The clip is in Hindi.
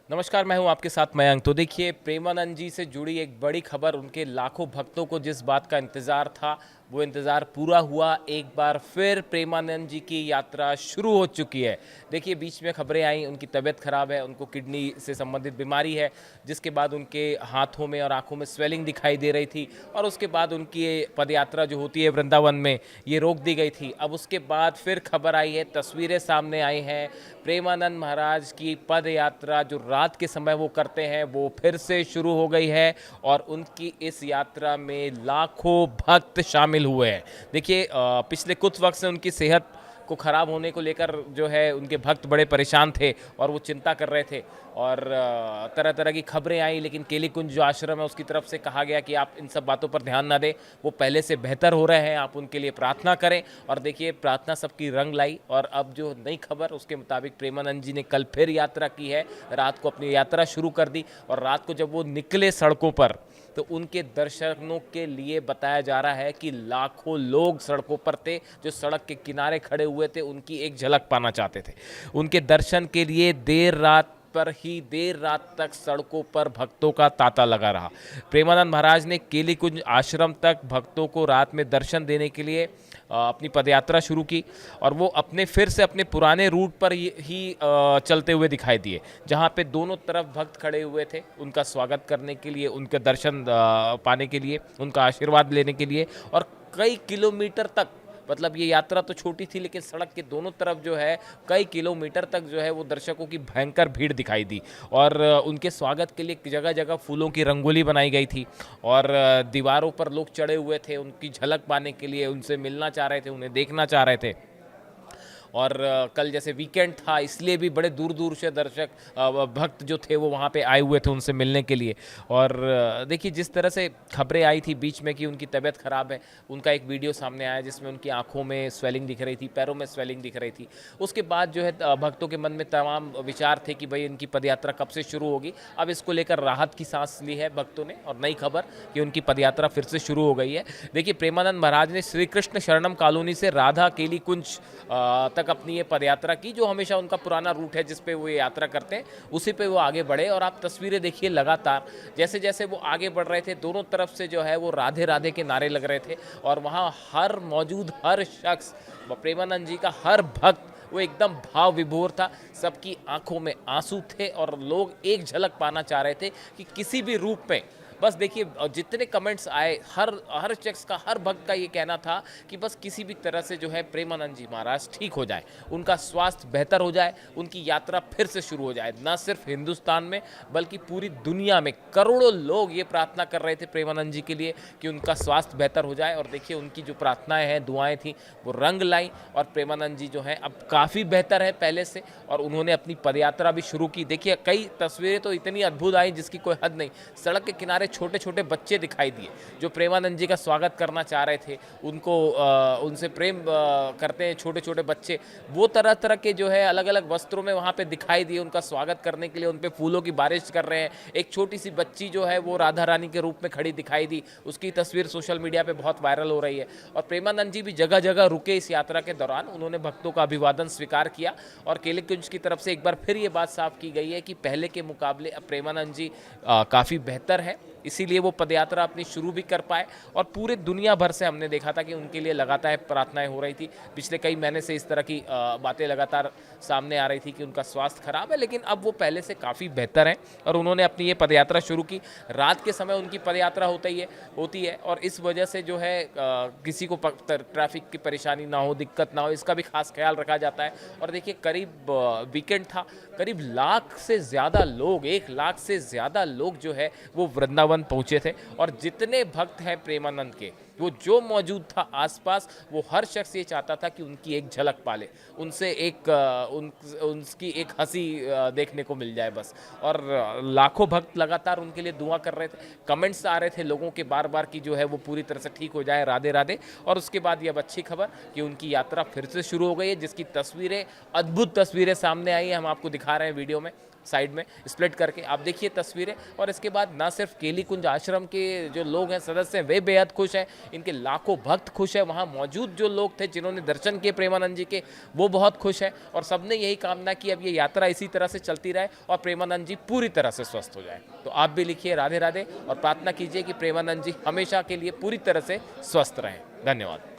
नमस्कार, मैं हूं आपके साथ मयंक। तो देखिए, प्रेमानंद जी से जुड़ी एक बड़ी खबर, उनके लाखों भक्तों को जिस बात का इंतज़ार था, वो इंतज़ार पूरा हुआ। एक बार फिर प्रेमानंद जी की यात्रा शुरू हो चुकी है। देखिए, बीच में खबरें आई, उनकी तबीयत खराब है, उनको किडनी से संबंधित बीमारी है, जिसके बाद उनके हाथों में और आँखों में स्वेलिंग दिखाई दे रही थी और उसके बाद उनकी ये पदयात्रा जो होती है वृंदावन में, ये रोक दी गई थी। अब उसके बाद फिर खबर आई है, तस्वीरें सामने आई हैं, प्रेमानंद महाराज की पद यात्रा जो रात के समय वो करते हैं, वो फिर से शुरू हो गई है और उनकी इस यात्रा में लाखों भक्त शामिल हुए हैं। देखिए, पिछले कुछ वक्त से उनकी सेहत को ख़राब होने को लेकर जो है उनके भक्त बड़े परेशान थे और वो चिंता कर रहे थे और तरह तरह की खबरें आई, लेकिन केली कुंज जो आश्रम है उसकी तरफ से कहा गया कि आप इन सब बातों पर ध्यान ना दें, वो पहले से बेहतर हो रहे हैं, आप उनके लिए प्रार्थना करें। और देखिए, प्रार्थना सबकी रंग लाई और अब जो नई खबर उसके मुताबिक प्रेमानंद जी ने कल फिर यात्रा की है, रात को अपनी यात्रा शुरू कर दी और रात को जब वो निकले सड़कों पर तो उनके दर्शनों के लिए बताया जा रहा है कि लाखों लोग सड़कों पर थे, जो सड़क के किनारे खड़े हुए थे, उनकी एक झलक पाना चाहते थे। उनके दर्शन के लिए देर रात तक सड़कों पर भक्तों का तांता लगा रहा। प्रेमानंद महाराज ने केली कुंज आश्रम तक भक्तों को रात में दर्शन देने के लिए अपनी पदयात्रा शुरू की और वो फिर से अपने पुराने रूट पर ही चलते हुए दिखाई दिए, जहाँ पे दोनों तरफ भक्त खड़े हुए थे उनका स्वागत करने के लिए, उनके दर्शन पाने के लिए, उनका आशीर्वाद लेने के लिए। और कई किलोमीटर तक, मतलब ये यात्रा तो छोटी थी लेकिन सड़क के दोनों तरफ जो है कई किलोमीटर तक जो है वो दर्शकों की भयंकर भीड़ दिखाई दी और उनके स्वागत के लिए जगह जगह फूलों की रंगोली बनाई गई थी और दीवारों पर लोग चढ़े हुए थे उनकी झलक पाने के लिए, उनसे मिलना चाह रहे थे, उन्हें देखना चाह रहे थे। और कल जैसे वीकेंड था, इसलिए भी बड़े दूर दूर से दर्शक भक्त जो थे वो वहाँ पे आए हुए थे उनसे मिलने के लिए। और देखिए, जिस तरह से खबरें आई थी बीच में कि उनकी तबीयत ख़राब है, उनका एक वीडियो सामने आया जिसमें उनकी आंखों में स्वेलिंग दिख रही थी, पैरों में स्वेलिंग दिख रही थी। उसके बाद जो है भक्तों के मन में तमाम विचार थे कि भाई इनकी पदयात्रा कब से शुरू होगी। अब इसको लेकर राहत की सांस ली है भक्तों ने और नई खबर कि उनकी पदयात्रा फिर से शुरू हो गई है। देखिए, प्रेमानंद महाराज ने श्री कृष्ण शरणम कॉलोनी से राधा केली कुंज तक अपनी ये पदयात्रा की, जो हमेशा उनका पुराना रूट है जिस पे वो ये यात्रा करते हैं, उसी पे वो आगे बढ़े। और आप तस्वीरें देखिए, लगातार जैसे जैसे वो आगे बढ़ रहे थे, दोनों तरफ से जो है वो राधे राधे के नारे लग रहे थे और वहाँ हर मौजूद हर शख्स, प्रेमानंद जी का हर भक्त, वो एकदम भाव विभोर था। सबकी आंखों में आंसू थे और लोग एक झलक पाना चाह रहे थे कि किसी भी रूप में, बस देखिए जितने कमेंट्स आए, हर हर शख्स का, हर भक्त का ये कहना था कि बस किसी भी तरह से जो है प्रेमानंद जी महाराज ठीक हो जाए, उनका स्वास्थ्य बेहतर हो जाए, उनकी यात्रा फिर से शुरू हो जाए। ना सिर्फ हिंदुस्तान में बल्कि पूरी दुनिया में करोड़ों लोग ये प्रार्थना कर रहे थे प्रेमानंद जी के लिए कि उनका स्वास्थ्य बेहतर हो जाए। और देखिए, उनकी जो प्रार्थनाएं हैं, दुआएं थी, वो रंग लाई और प्रेमानंद जी जो हैं अब काफ़ी बेहतर है पहले से और उन्होंने अपनी पदयात्रा भी शुरू की। देखिए, कई तस्वीरें तो इतनी अद्भुत आई जिसकी कोई हद नहीं। सड़क के किनारे छोटे छोटे बच्चे दिखाई दिए जो प्रेमानंद जी का स्वागत करना चाह रहे थे, उनको उनसे प्रेम करते हैं छोटे छोटे बच्चे, वो तरह तरह के जो है अलग अलग वस्त्रों में वहाँ पे दिखाई दिए, उनका स्वागत करने के लिए उन पे फूलों की बारिश कर रहे हैं। एक छोटी सी बच्ची जो है वो राधा रानी के रूप में खड़ी दिखाई दी, उसकी तस्वीर सोशल मीडिया पे बहुत वायरल हो रही है। और प्रेमानंद जी भी जगह जगह रुके इस यात्रा के दौरान, उन्होंने भक्तों का अभिवादन स्वीकार किया और केली कुंज की तरफ से एक बार फिर ये बात साफ की गई है कि पहले के मुकाबले अब प्रेमानंद जी काफ़ी बेहतर है, इसीलिए वो पदयात्रा अपनी शुरू भी कर पाए। और पूरे दुनिया भर से हमने देखा था कि उनके लिए लगातार प्रार्थनाएं हो रही थी। पिछले कई महीने से इस तरह की बातें लगातार सामने आ रही थी कि उनका स्वास्थ्य खराब है, लेकिन अब वो पहले से काफ़ी बेहतर हैं और उन्होंने अपनी ये पदयात्रा शुरू की। रात के समय उनकी पदयात्रा होती है और इस वजह से जो है किसी को ट्रैफिक की परेशानी ना हो, दिक्कत ना हो, इसका भी खास ख्याल रखा जाता है। और देखिए, करीब वीकेंड था, करीब लाख से ज़्यादा लोग, 1 लाख से ज़्यादा लोग जो है वो वृंदावन पहुंचे थे और जितने भक्त हैं प्रेमानंद के, वो जो मौजूद था आसपास, वो हर शख्स ये चाहता था कि उनकी एक झलक पाले, उनसे उनकी एक हंसी देखने को मिल जाए बस। और लाखों भक्त लगातार उनके लिए दुआ कर रहे थे, कमेंट्स आ रहे थे लोगों के बार बार कि जो है वो पूरी तरह से ठीक हो जाए, राधे राधे। और उसके बाद ये अब अच्छी खबर कि उनकी यात्रा फिर से शुरू हो गई है, जिसकी तस्वीरें, अद्भुत तस्वीरें सामने आई हैं, हम आपको दिखा रहे हैं वीडियो में। साइड में स्प्लिट करके। आप देखिए तस्वीरें। और इसके बाद ना सिर्फ केली कुंज आश्रम के जो लोग हैं, सदस्य हैं, वे बेहद खुश हैं, इनके लाखों भक्त खुश हैं, वहाँ मौजूद जो लोग थे जिन्होंने दर्शन किए प्रेमानंद जी के, वो बहुत खुश हैं और सबने यही कामना की अब ये यात्रा इसी तरह से चलती रहे और प्रेमानंद जी पूरी तरह से स्वस्थ हो जाए। तो आप भी लिखिए राधे राधे और प्रार्थना कीजिए कि प्रेमानंद जी हमेशा के लिए पूरी तरह से स्वस्थ रहें। धन्यवाद।